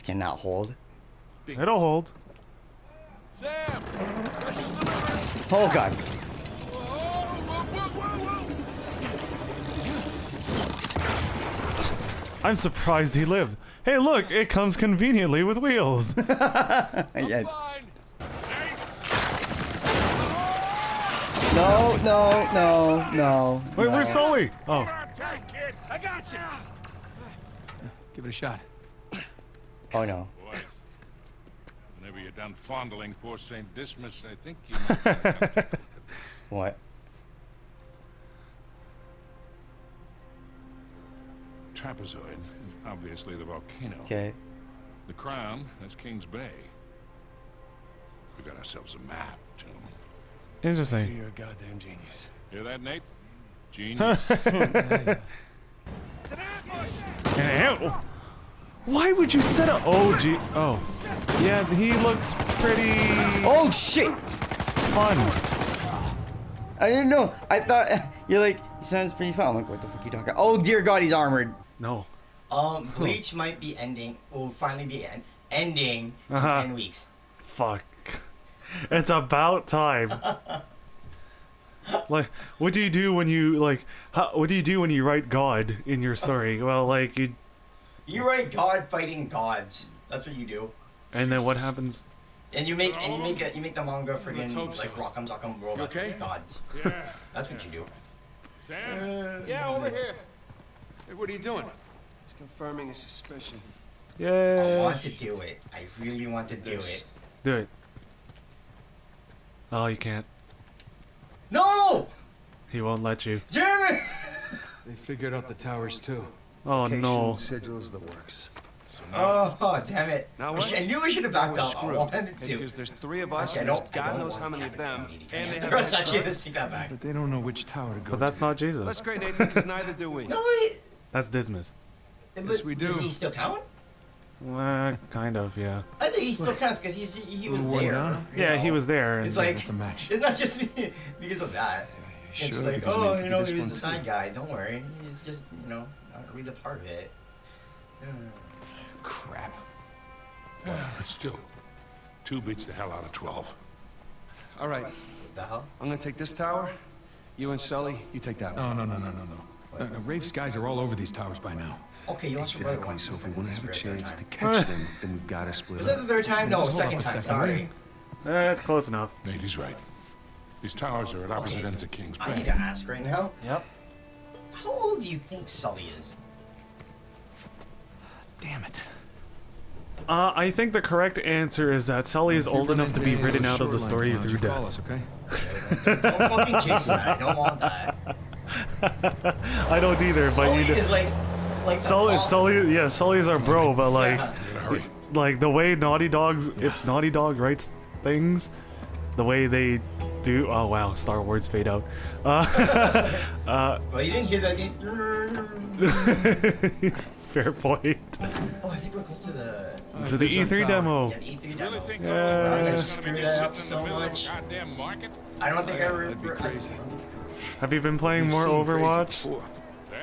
cannot hold. It'll hold. Sam! Oh god. I'm surprised he lived. Hey, look, it comes conveniently with wheels. Yeah. No, no, no, no. Wait, no. where's Sully? Oh. I got you! Give it a shot. Oh no. Boys, whenever you're done fondling poor St. Dismas, I think you might want to come take a look at this. What? Trapezoid is obviously the volcano. Okay. The crown is Kings Bay. We got ourselves a map, too. Interesting. You're a goddamn genius. Hear that, Nate? Genius. Why would you set a... Oh, gee. Oh. Yeah, he looks pretty Oh shit! fun. I didn't know. I thought you're like, he sounds pretty fun. I'm like, what the fuck are you talking? Oh dear God, he's armored. No. Bleach might be ending. Will finally be ending in Uh-huh. 10 weeks. Fuck. It's about time. Like, what do you do when you, like, what do you do when you write God in your story? Well, like, You write God fighting gods. That's what you do. and then what happens? And you make the manga Let's friggin' hope like so. Rock'em Sock'em Robots okay? with gods. Yeah. That's what you do. Sam? Yeah, over here. Hey, what are you doing? It's confirming a suspicion. I Yeah. want to do it. I really want to do it. Do it. Oh, you can't. No! He won't let you. Damn it! They figured out the towers too. Oh, no. Sigils, the works. So now, Oh, damn it. Now what? I knew I should have backed We're up. I screwed. wanted to. Because there's 3 of us, Actually, and I there's don't, God I don't knows want how many of them, Captain and they America. have That's actually, let's take that back. But they don't know which tower to go But that's to. not Jesus. That's great, Nathan, because neither do we. No, wait. That's Dismas. But we do. Does he still count? Kind of, yeah. I think he still counts because he was One there. down? you Yeah, know? he was there. It's and- like That's a match. it's not just because of that. It's Sure, like, because oh, maybe you know, this he was one the too. side guy. Don't worry, he's just, you know, not really a part of it. Crap. but still, 2 beats the hell out of 12. All right, What the hell? I'm gonna take this tower. You and Sully, you take that one. No. Rafe's guys are all over these towers by now. Okay, you lost your brother Exactly, once. so if we want to have a chance to to. catch them, then we've got to split Was that up. the third time? No, Just hold second up a time. second, Sorry. It's close enough. Nate, he's right. These towers are at opposite Okay. ends of Kings I need Bay. to ask right now. Yep. How old do you think Sully is? Damn it. I think the correct answer is that Sully is old enough to be written out of the story through Call death. us, okay? Don't fucking chase that. I don't want that. I don't either, but Sully you is like the Sully, yeah, Sully's our bro, but like, Yeah. In a hurry. like the way Naughty Dog's, if Naughty Dog writes things, the way they do. Oh wow, Star Wars fade out. Well, you didn't hear that. Fair point. Oh, I think we're close to the To the E3 demo. yeah, the E3 Really demo. think Yeah. all I'm that gonna money's screw gonna be that just up sitting in the so middle of much. a goddamn market? I don't think I That'd be crazy. Have you been playing more Overwatch? There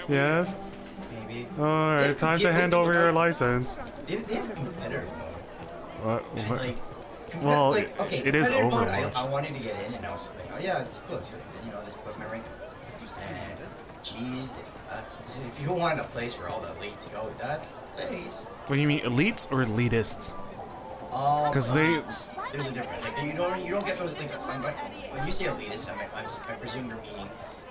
we Yes. Maybe. Alright, time to hand over your license. They have competitor mode. What? And what- like, Well, okay, it is competitive mode, Overwatch. I wanted to get in, and I was like, oh yeah, it's cool. It's good. You know, this was my rank. And geez, if you want a place where all the elites go, that's the place. What do you mean, elites or elitists? 'Cause they- there's a difference. Like you don't get those like when you say elitist, I presume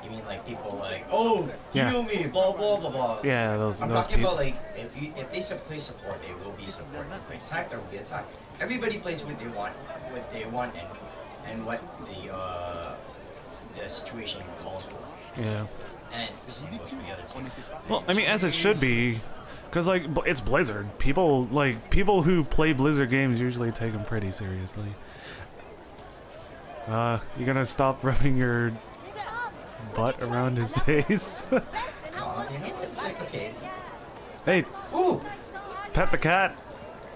you mean like people like, oh, Yeah. heal me, blah blah blah blah. Yeah, those I'm those talking people. about like if they play support, they will be support. If they attack, there will be attack. Everybody plays what they want, and what the situation calls for. Yeah. And the same goes for the other team. Well, I mean, as it should be, because like it's Blizzard. People who play Blizzard games usually take them pretty seriously. You gonna stop rubbing your butt around his face? You know, it's like okay. Hey, Ooh! pet the cat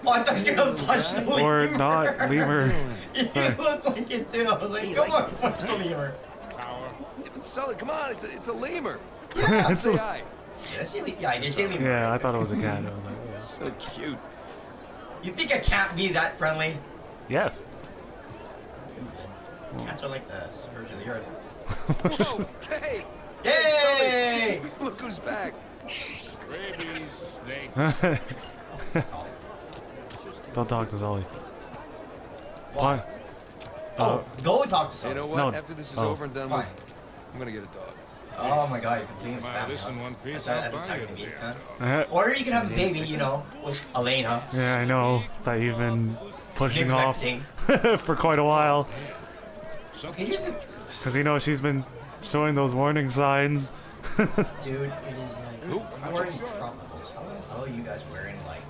Oh, I thought you were gonna punch the lemur. or not, lemur. You look like it too. I was like, come on, punch the lemur. Tower. Yeah, but Sully, come on, it's a lemur. It's Say a- hi. Did I say lemur? Yeah, I did say lemur. yeah, I thought it was a cat. I was like, yeah. So cute. You think a cat be that friendly? Yes. Cats are like the scourge of the earth. Whoa! Hey! Yay! Look who's back. Rabies, snakes. Don't talk to Sully. Why? Oh, go talk to You someone. know what? No. After this is Oh. over and done Fine. with, I'm gonna get a dog. Oh my god, you've been playing with Buy family, this in one piece, That's I'll a buy you second the meet, damn huh? dog. Or you can have a baby, you know, with Elaine, huh? Yeah, I know that you've been pushing off Neglecting. for quite a while. Okay, here's the... Because, you know, she's been showing those warning signs. Dude, it is like... You're in tropicals. How the hell are you guys wearing, like,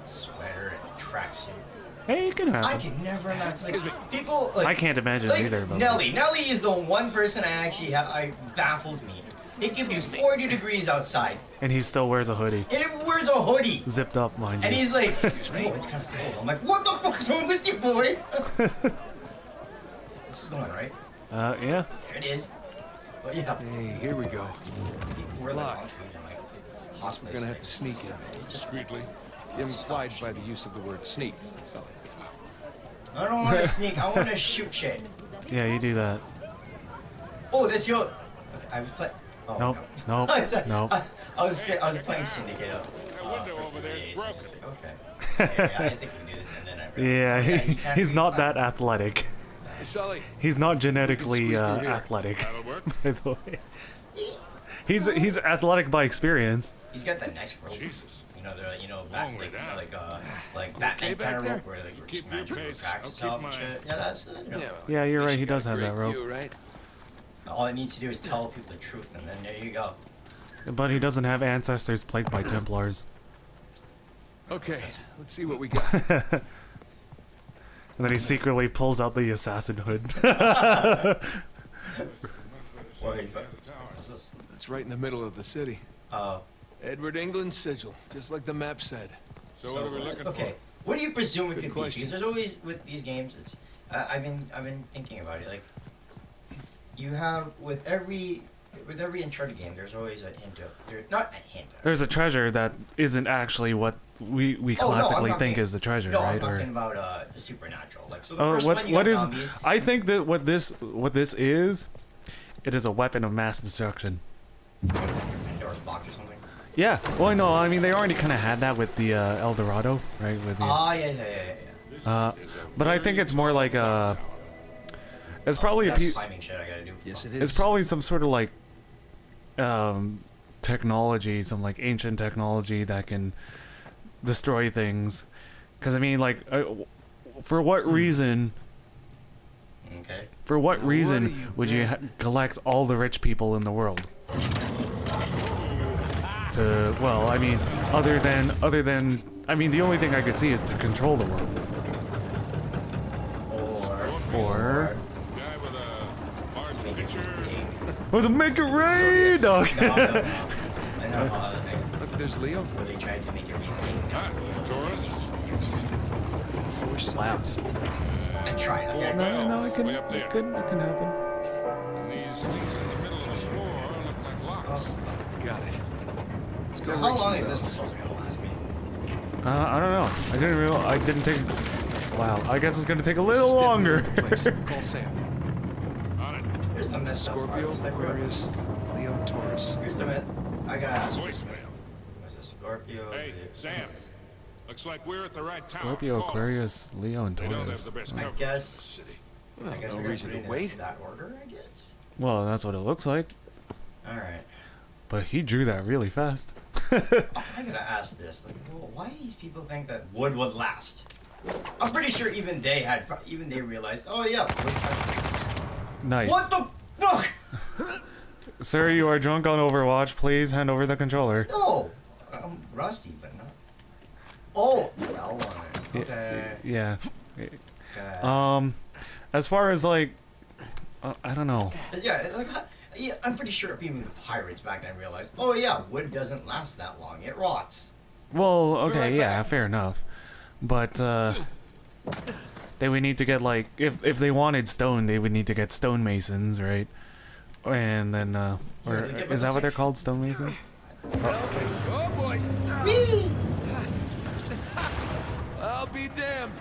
a sweater and a tracksuit? Hey, it can I happen. can never imagine. Like, people, like... I can't imagine like either. But Nelly. Nelly is the one person I actually have... baffles me. It can be 40 degrees outside, And he still wears a hoodie. and he wears a hoodie. Zipped up, mind And you. he's like, oh, it's kind of cold. I'm like, what the fuck's wrong with you, boy? This is the one, right? Yeah. There it is. But yeah, Hey, here we go. people wear like long Locked. sleeves and like We're hospital. gonna have to sneak in. Discreetly. Implied by the use of the word sneak. So, I don't want to sneak. I want to shoot shit. Yeah, you do that. Oh, this your. Okay, I was playing. Oh, Nope, no. nope, nope. I was playing Syndicate. window For over 3 there is days. I was just broken. like, okay. Yeah, I think we can do this, and then I realized, Yeah, you can't he's do not that. that athletic. hey, Sully. He's not genetically squeeze through here. athletic, That'll work. by the way. He's athletic by experience. He's got that nice rope. Jesus. Back Long way down. like Batman back kind of there? rope where like you Keep just magic your rope pace. cracks I'll itself keep and mine. shit. Yeah, that's Yeah, you're right. He does have Great that rope, view, right? all it needs to do is tell people the truth, and then there you go. but he doesn't have ancestors plagued by Templars. Okay, let's see what we got. And then he secretly pulls out the assassin hood. What's this? It's right in the middle of the city. Uh, Edward England's sigil, just like the map said. So what are we looking okay. for? What do you presume it Good could question. be? Because there's always with these games, it's I've been thinking about it. Like you have with every Uncharted game, there's always a hint of not a hint. There's a treasure that isn't actually what we Oh, no, I'm classically think talking- is the treasure, No, right? I'm talking about the supernatural. Like so, the Oh, first what one you what got is? zombies. I think that what this is, it is a weapon of mass destruction. Pandora's box or something. Yeah. Well, no, I mean they already kind of had that with the El Dorado, right? With the, Ah, yeah. but I think it's more like it's probably a That's piece. climbing shit I gotta do. Yes, it It's probably some sort of like technology, some like ancient technology that can destroy things. Because I mean, like, for what reason? Okay. For what Now, what reason are you would you collect all the rich people in the world? To well, I mean, other than I mean, the only thing I could see is to control the world. Or Guy with a large Make it picture. big. to make it rain, dog. No. I know how other thing Look, there's Leo. where they tried to make it big. Ah, Taurus. 4 sides. I tried. Okay. No, it can Way up there. it can happen. And these things in the middle of the floor look like locks. Got it. Let's go. How ring some long is this bells. supposed to be gonna last me? I don't know. I didn't realize. I didn't take. Wow. I guess it's gonna take a This is little definitely longer. the place. Call Sam. On it. Here's the messed up part. Scorpio, It's like, Aquarius, Leo, Taurus. Here's the myth. I gotta ask. Voicemail. Was it Scorpio? Hey, Sam. Looks like we're at the right town. Scorpio, Call us. Aquarius, Leo, and They don't have Taurus. the best I coverage in guess- the city. Well, I guess no I gotta reason put to it in wait. that order, I guess. Well, that's what it looks like. All right. But he drew that really fast. I gotta ask this. Like, well, why do these people think that wood would last? I'm pretty sure even they realized. Oh yeah. Wood Nice. what the fuck? Sir, you are drunk on Overwatch. Please hand over the controller. No. I'm rusty, but not. Oh, L one. Okay. Yeah. Okay. As far as like, I don't know. Yeah, like, yeah, I'm pretty sure even the pirates back then realized, oh yeah, wood doesn't last that long. It rots. Well, okay, right yeah, back. fair enough. But they would need to get like, if they wanted stone, they would need to get stonemasons, right? And then, or they give is us that a what they're sec- called, stonemasons? Oh boy. Whee! I'll be damned.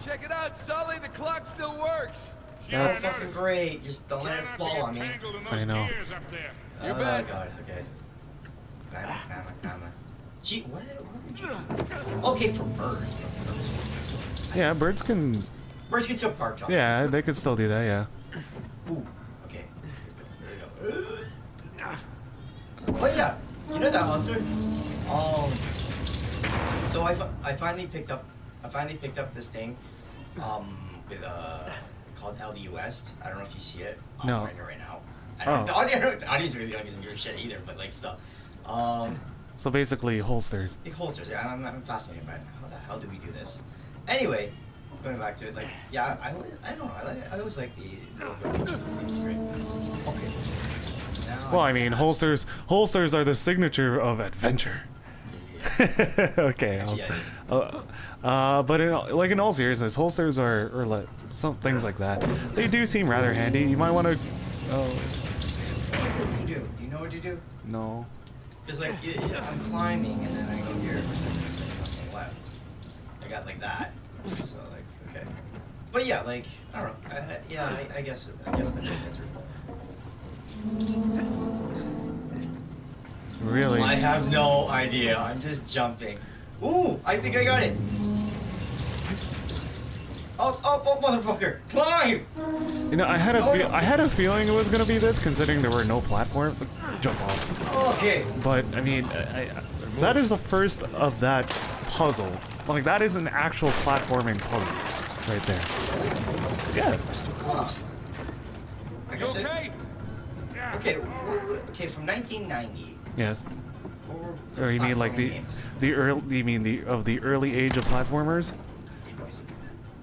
Check it out, Sully. The clock still works. Yeah, That's- Fucking great. Just don't let it fall on me. I know. Oh bad. god, okay. Gamma. Gee, what would you do? Okay, for birds. Yeah, birds can. Birds can still park jump. Yeah, they could still do that. Yeah. Ooh, okay. There you go. Oh yeah, you know that hustler? So I finally picked up this thing, with called LD West. I don't know if you see it. I'm No. wearing it right now. Oh. The audience really doesn't give a shit either, but like stuff. So basically, holsters. Big holsters. Yeah, I'm fascinated by it. How the hell do we do this? Anyway, going back to it, like, yeah, I don't know. I always like the great. Okay. Now Well, I mean, holsters are the signature of adventure. Yeah. Okay. But in all seriousness, holsters or like some things like that. They do seem rather handy. You might want to. Oh What to do? Do you know what to do? no. Because like I'm climbing and then I go here and there's like nothing left. I got like that. So like okay. But yeah, like I don't know. I guess that makes sense. Really? I have no idea. I'm just jumping. Ooh, I think I got it. Oh, motherfucker! Climb! You know, I had No, no. I had a feeling it was gonna be this, considering there were no platforms. Jump off. Okay. But I mean, that is the first of that puzzle. Like that is an actual platforming puzzle, right there. Yeah. Like You I said, okay? okay, okay, from 1990. Yes. what Or you mean like platforming the games? early? You mean the early age of platformers?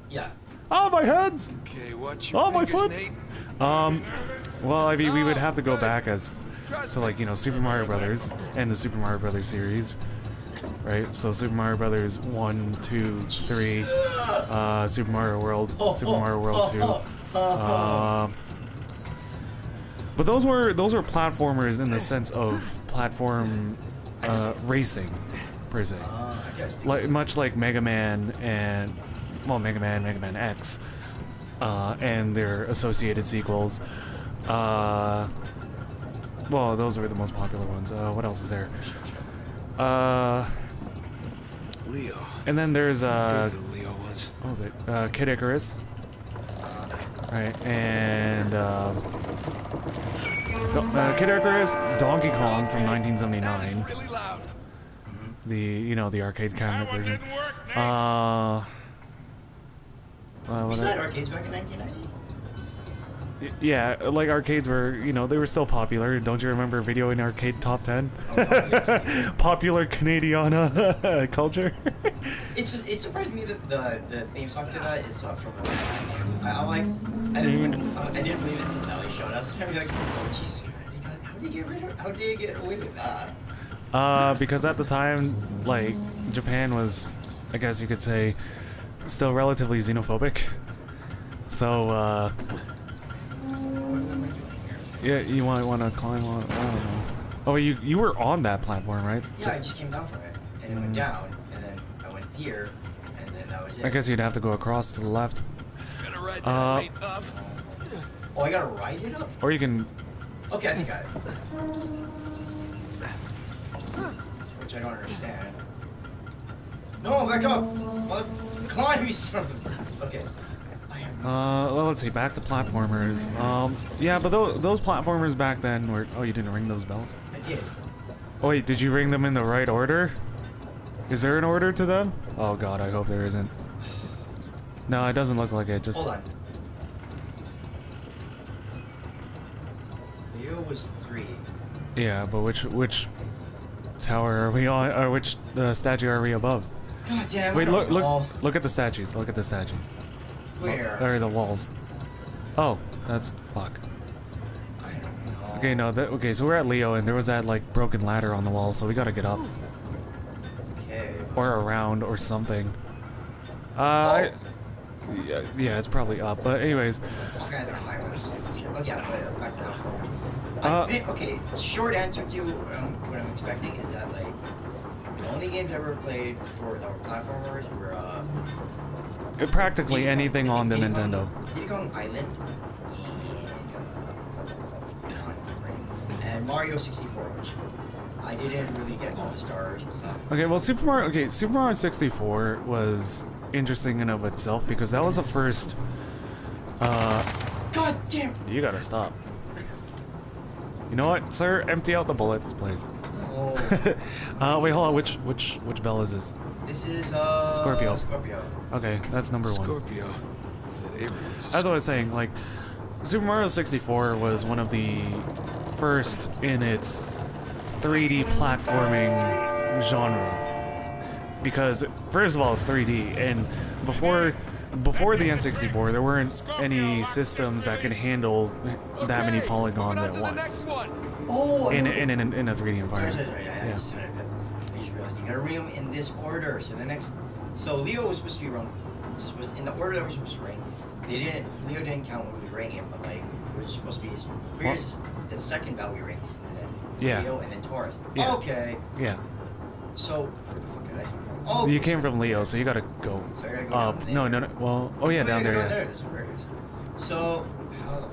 Yeah. Oh, my hands! Okay, watch your Oh, my fingers, foot! Nate. Well, I mean, we would have to go back to like, you know, Super Mario Brothers and the Super Mario Brothers series, right? So Super Mario Brothers 1, 2, 3, Super Mario World, Super Mario World 2. But those were platformers in the sense of platform racing, per se. I guess. Like much like Mega Man and Mega Man X, and their associated sequels. Well, those were the most popular ones. What else is there? Leo. And then there's The Leo ones. what was it? Kid Icarus. Right, and Kid Icarus, Donkey Kong from 1979. Really loud. The the arcade cabinet That one version. didn't work, Nate. We What still had arcades back in 1990. Yeah, like arcades were, they were still popular. Don't you remember Video in Arcade Top 10? Popular Canadian culture. It surprised me that the theme song to that is from the I'm like, I didn't believe it until Nelly showed us. I'm like, oh Jesus, how did you get away with that? Because at the time, like, Japan was, I guess you could say, still relatively xenophobic. So, What am I doing here? yeah, you might want to climb on, I don't know. Oh, you were on that platform, right? Yeah, I just came down from it, and it went down, and then I went here, and then that was it. I guess you'd have to go across to the left. Just gonna ride Uh, that Nate up. Oh, I gotta ride it up? Or you can, Okay, I think I. Which I don't understand. No, back up! Climb, you son of a. Okay. I am. well, let's see, back to platformers. Yeah, but those platformers back then were, oh, you didn't ring those bells? I did. Oh, wait, did you ring them in the right order? Is there an order to them? Oh god, I hope there isn't. No, it doesn't look like it, just... Hold on. Leo was 3. Yeah, but which tower are we on, or which statue are we above? God damn. Wait, I don't know. look at the statues, look at the statues. Where? Or the walls. Oh, that's... fuck. I don't know. Okay, no, okay, so we're at Leo, and there was that, like, broken ladder on the wall, so we gotta get up. Okay. Or around, or something. Yeah, it's probably up, but anyways. Fuck, I had to climb. Oh, yeah, but back to that. I Uh, think, okay, short answer to what I'm expecting is that, like, the only only games I ever played for that were platformers were Practically Diddy Kong- anything on the Diddy Kong- Nintendo. Diddy Kong Island and Mario 64, which I didn't really get all the stars and stuff. Okay, well, Super Mario 64 was interesting in of itself because that was the first. God damn! You gotta stop. You know what, sir? Empty out the bullets, please. Oh, Wait, hold on. Which bell is this? this is Scorpio. Scorpio. Okay, that's number one. Scorpio. As I was saying, like, Super Mario 64 was one of the first in its 3D platforming genre. Because, first of all, it's 3D, and before the N64, there weren't any systems that could handle that many polygons at once Oh, I in know. a 3D Sorry, environment. sorry, sorry. I just had it. I just realized you gotta read them in this order. So Leo was supposed to be wrong. This was in the order that we're supposed to rank. Leo didn't count when we rang him, but like it was supposed to be. Here's the second bell we rang, and then Yeah. Leo, and then Taurus. Yeah. Okay. Yeah. So where the fuck did I come from? Oh, You came from Leo, so you gotta go So I gotta go up. down No, there. no, no. Well, oh yeah, Oh, down there, Down yeah. there. That's where it is. So how the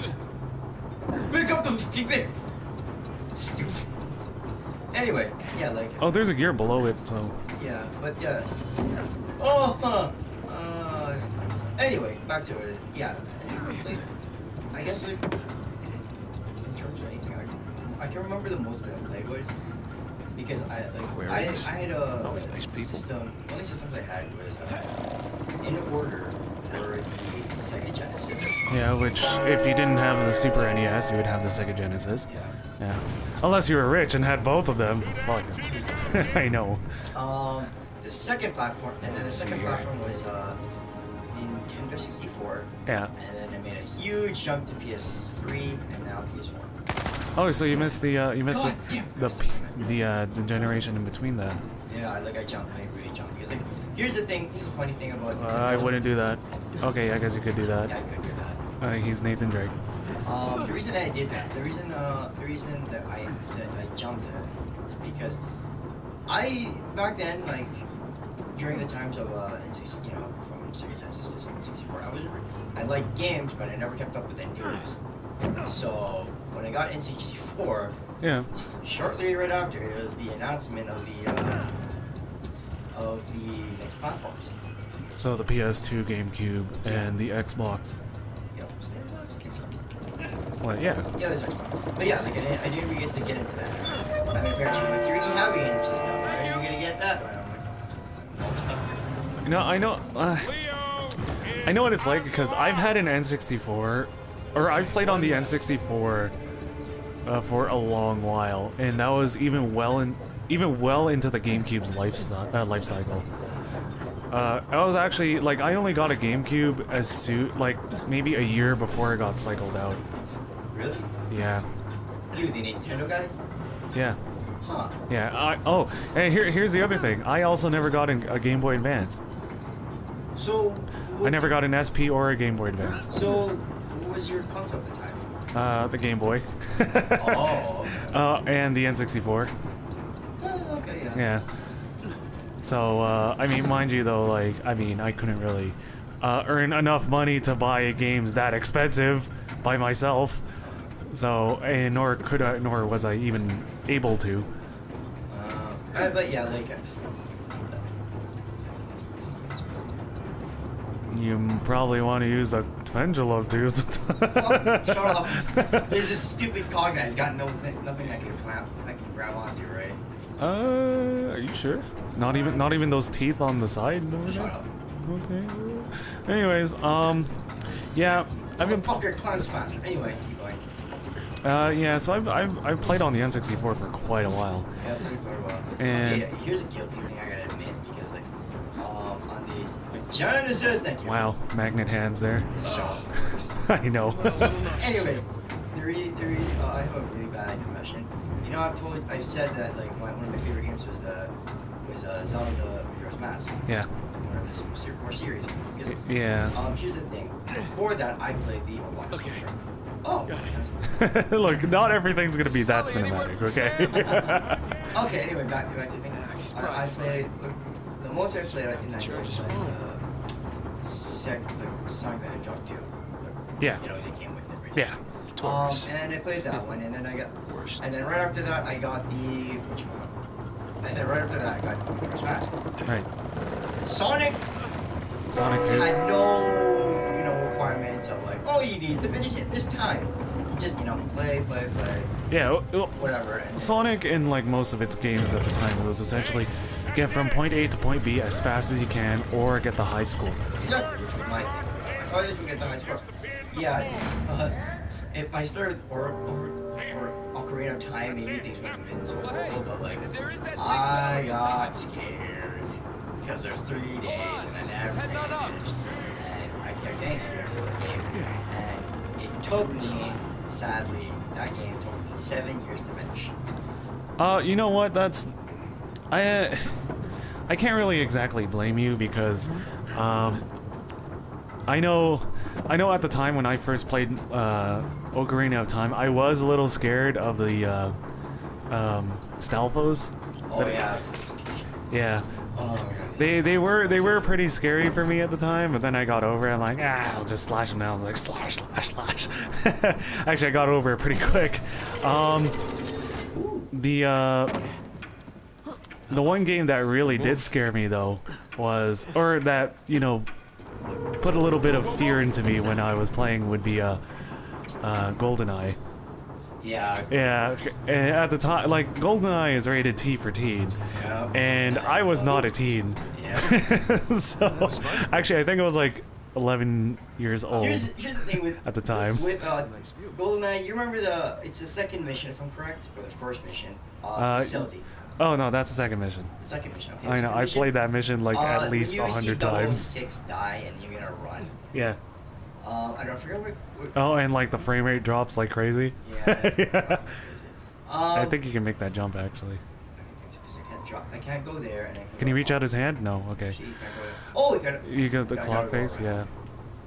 fuck? Oh. Pick up the fucking thing. Stupid. Anyway, yeah, like. Oh, there's a gear below it, so. Yeah, but yeah. Oh, anyway, back to it. Yeah, like, I guess like in terms of anything, like, I can remember the most that I played was because I had a Always nice people. system. The only systems I had was in order for the Sega Genesis. Yeah, which, if you didn't have the Super NES, you would have the Sega Genesis. Yeah. Yeah. Unless you were rich and had both of them. Fuck. I know. The second platform, and then the second platform was Nintendo 64. Yeah. And then I made a huge jump to PS3 and now PS4. Oh, so you missed the God damn, the generation in between that. Yeah, I jumped. I really jumped because like here's the thing. Here's the funny thing about Nintendo. I wouldn't do that. Okay, I guess you could do that. Yeah, I could do that. He's Nathan Drake. The reason I did that, the reason that I jumped is because back then, like during the times of N60, you know, from Sega Genesis to N64, I liked games, but I never kept up with the news. So when I got N64, Yeah. shortly right after, it was the announcement of the next platforms. So the PS2, GameCube, and the Xbox. Yep, so I think so. Well, yeah. Yeah, there's Xbox. But yeah, like I didn't really get to get into that. I mean, parents were like, you already have a game system. When are you gonna get that? And I'm like, I'm stuck here. You know, I know what it's like because I've had an N64, or I've played on the N64 for a long while, and that was even well into the GameCube's life cycle. I was actually like I only got a GameCube as soon like maybe a year before it got cycled out. Really? Yeah. You, the Nintendo guy? Yeah. Huh. Yeah. Hey, here's the other thing. I also never got a Game Boy Advance. So. I never got an SP or a Game Boy Advance. So, what was your console at the time? The Game Boy. Oh. Okay. And the N64. Okay. Yeah. Yeah. So, I mean, mind you though, like, I mean, I couldn't really earn enough money to buy games that expensive by myself. So, and nor was I even able to. But yeah, like. You probably want to use a pendulum to use it. Oh, shut up. There's this stupid cog guy. He's got nothing I can grab onto, right? Are you sure? Not even those teeth on the side? Over Shut there? up. Okay. Anyways, yeah, I've been. Fucker climbs faster. Anyway, keep going. Yeah, so I've played on the N64 for quite a while. Yeah, played quite a while. And- okay, here's a guilty thing I gotta admit because like, on these Genesis, thank you. Wow, magnet hands there. Shut up. I know. Anyway, I have a really bad confession. You know, I've said that like one of my favorite games was Zelda Majora's Mask. Yeah. Like one of the more serious games. Because, Yeah. Here's the thing. Before that, I played the Overwatch. Okay. Oh. Look, not everything's gonna be that cinematic, okay? Okay, anyway, back to the thing. I played the most I played in that game was Sonic the Hedgehog 2. Yeah. You know, they came with it. Right? Yeah. And I played that one, and then and then right after that I got the and then right after that I got Majora's Mask. Right. Sonic 2. had no requirements of like, oh, you need to finish it this time. You just play. Yeah. Whatever. And Sonic, in like most of its games at the time, it was essentially get from point A to point B as fast as you can, or get the high score. Exactly, which was my thing. Oh, this will get the high score. Yeah, it's, if I started or Ocarina of Time, maybe things would have been so cool, but like, I got scared because there's 3 days and I never finished, and I kept getting scared of the game, and it took me, sadly, that game took me 7 years to finish. You know what? That's I can't really exactly blame you because I know at the time when I first played Ocarina of Time, I was a little scared of the Stalfos. Oh yeah. Yeah. Oh my god. They were pretty scary for me at the time, but then I got over it. I'm like, I'll just slash them down. I was like, slash. Actually, I got over it pretty quick. The one game that really did scare me though was, or that put a little bit of fear into me when I was playing would be GoldenEye. Yeah. Yeah, and at the time, like, GoldenEye is rated T for teen, Yeah. and I was not a teen. Yeah. So, actually, I think I was like 11 years old Here's the thing with at the time. With GoldenEye, you remember it's the second mission, if I'm correct, or the first mission, facility. Oh no, that's the second mission. The second mission. Okay. I know, I played that mission like at least 100 times. When you see 006 die and you're gonna run. Yeah. I don't forget what. Oh, and like the frame rate drops like crazy. Yeah. Yeah. I think you can make that jump actually. I can't go there. And Can he reach out his hand? No. Okay. Actually, you can't go there. Oh, You got the I gotta clock go face. around.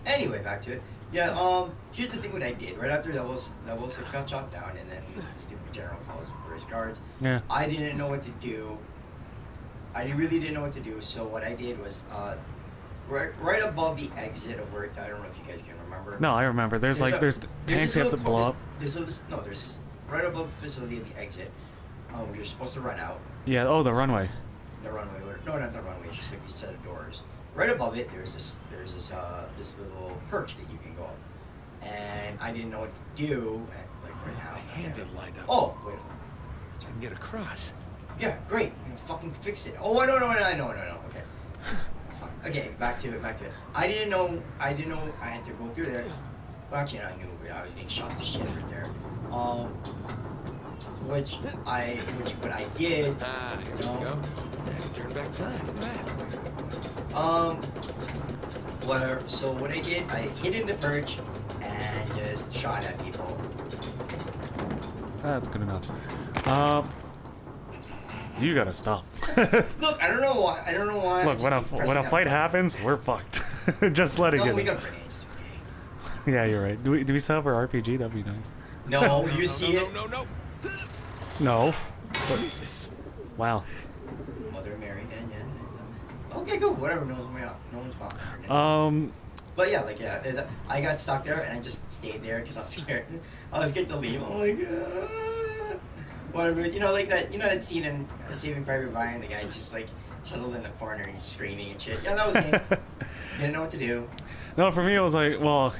Yeah. Anyway, back to it. Yeah. Here's the thing. What I did right after that was got shot down, and then the stupid general calls for his guards. Yeah. I didn't know what to do. I really didn't know what to do. So what I did was right above the exit of where, I don't know if you guys can remember. No, I remember. There's tanks this you have to little blow up. There's this right above the facility at the exit. You're supposed to run out. Yeah. Oh, the runway. The runway. No, not the runway. It's just like these set of doors. Right above it, there's this little perch that you can go up. And I didn't know what to do. Like right now. My hands are lined up. Oh, wait. So I can get across. Yeah, great. You fucking fix it. Oh, no. Okay. Fuck. Okay, back to it. I didn't know I had to go through there. Well, actually, I knew I was getting shot to shit right there. What I did. Here we go. Turn back time. What I did, I hid in the perch and just shot at people. That's good enough. You gotta stop. Look, I don't know why. Look, when a fight happens, we're fucked. Just let it No, get. we got grenades. Yeah, you're right. Do we still have our RPG? That'd be nice. No, you see it? No. No. Jesus. Wow. Mother Mary, yeah. Okay, good. Whatever. No one's bothering. But yeah, I got stuck there and I just stayed there because I was scared. I was scared to leave. I'm like, whatever. That scene in Saving Private Ryan. The guy's just like huddled in the corner and he's screaming and shit. Yeah, that was me. Didn't know what to do. No, for me it was like, well,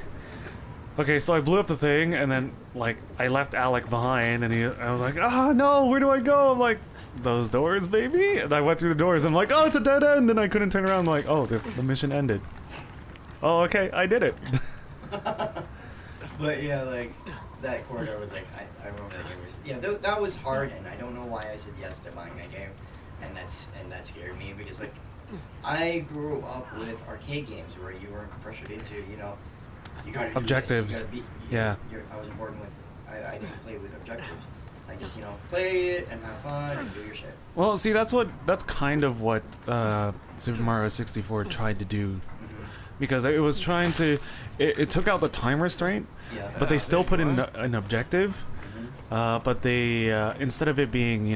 okay, so I blew up the thing and then like I left Alec behind and I was like, no, where do I go? I'm like, those doors, baby. And I went through the doors. I'm like, oh, it's a dead end, and I couldn't turn around. I'm like, oh, the mission ended. Oh, okay, I did it. But yeah, like that corridor was like I remember that game was that was hard, and I don't know why I said yes to buying that game, and that scared me because like I grew up with arcade games where you weren't pressured into you gotta do Objectives. This, you yeah. I wasn't bored with. I didn't play with objectives. I just play it and have fun and do your shit. Well, see, that's kind of what Super Mario 64 tried to do. Because it was trying to, it took out the time restraint, but they still put in an objective. But they, instead of it being,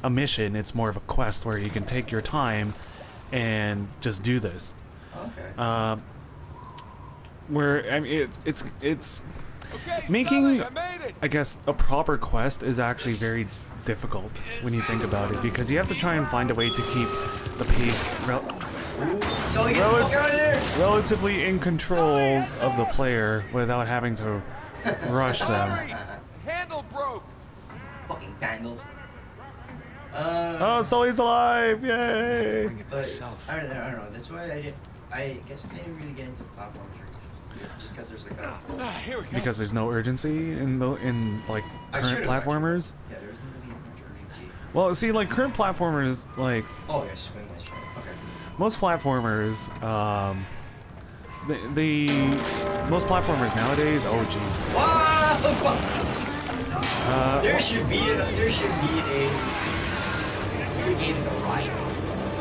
a mission. It's more of a quest where you can take your time and just do this. Okay. Where I mean, it's Okay, making, Sully, I made it. I guess, a proper quest is actually very difficult when you think about it, because you have to try and find a way to keep the pace Ooh, Sully, get the fuck out of there! relatively in control of the player without having to rush them. Hurry! Handle broke. Fucking dangles. Oh, Sully's alive! Yay! But I don't know. That's why I guess I didn't really get into platforms just because there's like a. Here we go. Because there's no urgency in like I current should've platformers. Yeah, there's not really much urgency. Well, see, like current platformers, like Oh yeah, swing that shit. Okay. most platformers, the most platformers nowadays. Oh jeez. Wow! There should be a game in the ride.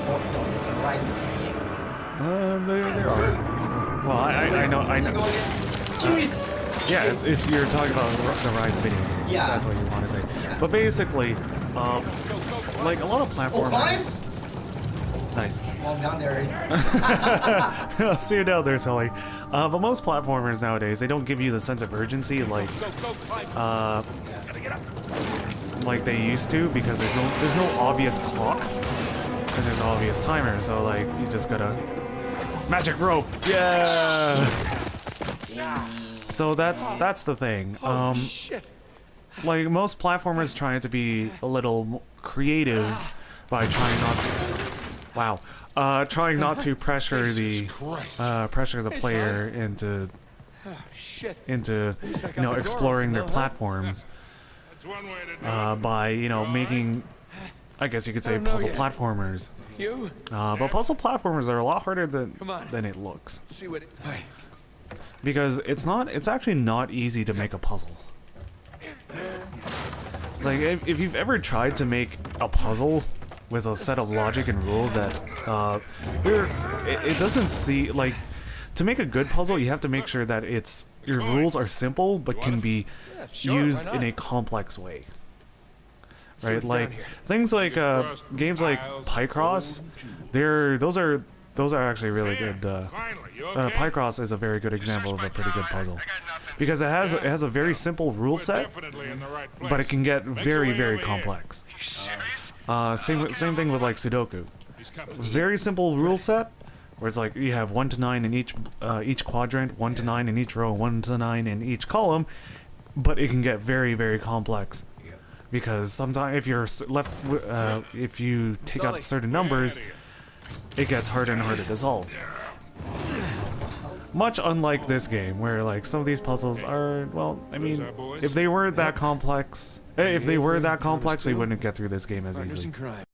No, the ride in the game. There are. Well, I know. Go again? Jeez! Yeah, you're talking about the ride video game. Yeah. That's what you want to say. Yeah. But basically, like a lot of Oh, platformers. Nice. Well, I'm down there. See you down there, Sully. But most platformers nowadays, they don't give you the sense of urgency like they used to, because there's no obvious clock and there's no obvious timer. So like you just gotta magic rope. Yeah. So that's the thing. Shit. Like most platformers trying to be a little creative by trying not to. Wow. Trying not to pressure the player into Shit. exploring their platforms That's one way to do it. by making, I guess you could say, don't know puzzle yet. platformers. You? But puzzle platformers are a lot harder Come on. than it looks, See what it. All right. because it's actually not easy to make a puzzle. Like if you've ever tried to make a puzzle with a set of logic and rules that it doesn't see, like, to make a good puzzle you have to make sure that your rules are simple but can be used in a complex way, right? what's Like down here. things like games like Picross, those are actually really good. Finally, you okay? Picross is a very good example of a pretty good puzzle, because it has a very simple rule We're set, definitely in the right place. but it can get Make your very way very over here. complex. Same thing with like Sudoku. He's coming. Very simple rule set, where it's like you have 1 to 9 in each quadrant, 1 to 9 in each row, 1 to 9 in each column, but it can get very very complex, because sometimes if you're if you take out certain numbers, it gets harder and harder to solve. Much unlike this game, where like some of these puzzles are, well, I mean, if they weren't that complex, we wouldn't get through this game as Partners easily. in crime.